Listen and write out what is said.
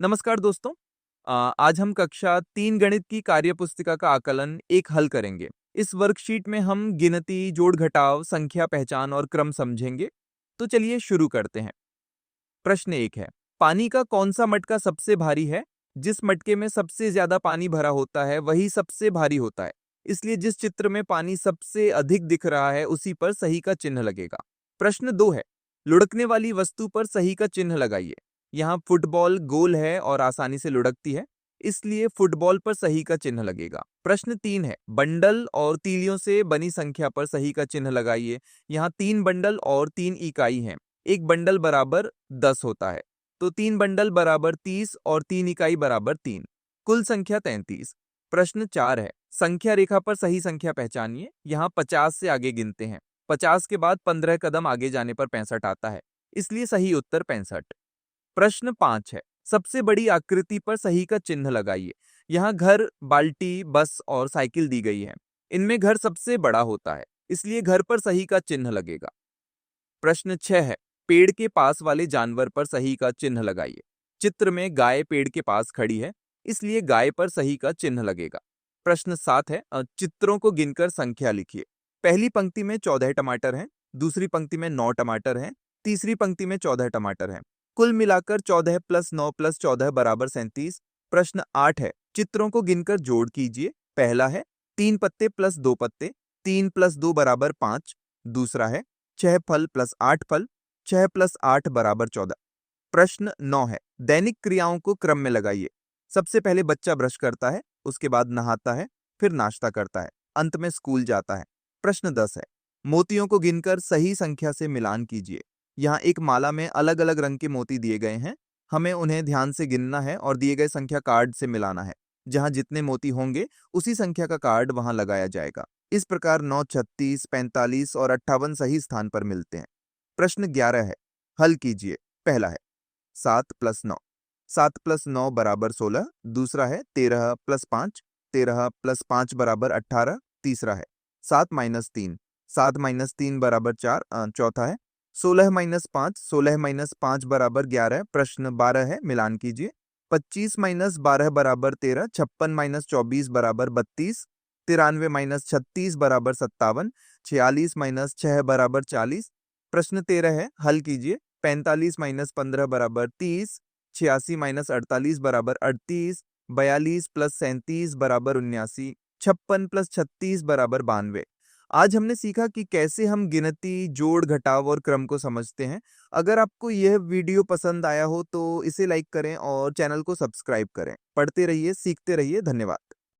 नमस्कार दोस्तों। आज हम कक्षा 3 गणित की कार्यपुस्तिका का आकलन एक हल करेंगे। इस वर्कशीट में हम गिनती, जोड़ घटाव, संख्या पहचान और क्रम समझेंगे। तो चलिए शुरू करते हैं। प्रश्न 1 है, पानी का कौन सा मटका सबसे भारी है? जिस मटके में सबसे ज्यादा पानी भरा होता है वही सबसे भारी होता है। इसलिए जिस चित्र में पानी सबसे अधिक दिख रहा है उसी पर सही का चिन्ह लगेगा। प्रश्न 2 है, लुढ़कने वाली वस्तु पर सही का चिन्ह लगाइए। यहाँ फुटबॉल गोल है और आसानी से लुढ़कती है, इसलिए फुटबॉल पर सही का चिन्ह लगेगा। प्रश्न 3 है, बंडल और तीलियों से बनी संख्या पर सही का चिन्ह लगाइए। यहाँ 3 बंडल और 3 इकाई हैं। एक बंडल बराबर 10 होता है, तो 3 बंडल बराबर 30 और 3 इकाई बराबर 3, कुल संख्या 33। प्रश्न 4 है, संख्या रेखा पर सही संख्या पहचानिए। यहाँ 50 से आगे गिनते हैं, 50 के बाद 15 कदम आगे जाने पर 65 आता है, इसलिए सही उत्तर 65। प्रश्न 5 है, सबसे बड़ी आकृति पर सही का चिन्ह लगाइए। यहाँ घर, बाल्टी, बस और साइकिल दी गई है। इनमें घर सबसे बड़ा होता है, इसलिए घर पर सही का चिन्ह लगेगा। प्रश्न 6 है, पेड़ के पास वाले जानवर पर सही का चिन्ह लगाइए। चित्र में गाय पेड़ के पास खड़ी है, इसलिए गाय पर सही का चिन्ह लगेगा। प्रश्न 7 है, चित्रों को गिनकर संख्या लिखिए। पहली पंक्ति में 14 टमाटर हैं, दूसरी पंक्ति में 9 टमाटर हैं, तीसरी पंक्ति में 14 टमाटर हैं। कुल मिलाकर 14 + 9 + 14 बराबर 37। प्रश्न 8 है, चित्रों को गिनकर जोड़ कीजिए। पहला है 3 पत्ते + 2 पत्ते, 3 + 2 बराबर 5। दूसरा है 6 फल + 8 फल, 6 + 8 बराबर 14। प्रश्न 9 है, दैनिक क्रियाओं को क्रम में लगाइए। सबसे पहले बच्चा ब्रश करता है, उसके बाद नहाता है, फिर नाश्ता करता है, अंत में स्कूल जाता है। प्रश्न 10 है, मोतियों को गिनकर सही संख्या से मिलान कीजिए। यहाँ एक माला में अलग अलग रंग के मोती दिए गए हैं, हमें उन्हें ध्यान से गिनना है और दिए गए संख्या कार्ड से मिलाना है। जहाँ जितने मोती होंगे उसी संख्या का कार्ड वहां लगाया जाएगा। इस प्रकार 9, 36, 45 और 58 सही स्थान पर मिलते हैं। प्रश्न 11 है, हल कीजिए। पहला है 7 + 9, 7 + 9 बराबर 16। दूसरा है 13 + 5, 13 + 5 बराबर 18। तीसरा है 7 - 3, 7 - 3 बराबर 4। चौथा है 16 - 5, 16 - 5 बराबर 11। प्रश्न 12 है, मिलान कीजिए। 25 - 12 बराबर 13, 56 - 24 बराबर 32, 93 - 36 बराबर 57, 46 - 6 बराबर 40। प्रश्न 13 है, हल कीजिए। 45 - 15 बराबर 30, 86 - 48 बराबर 38, 42 + 37 बराबर 79, 56 + 36 बराबर 92। आज हमने सीखा कि कैसे हम गिनती, जोड़ घटाव और क्रम को समझते हैं। अगर आपको यह वीडियो पसंद आया हो तो इसे लाइक करें और चैनल को सब्सक्राइब करें। पढ़ते रहिए, सीखते रहिए। धन्यवाद।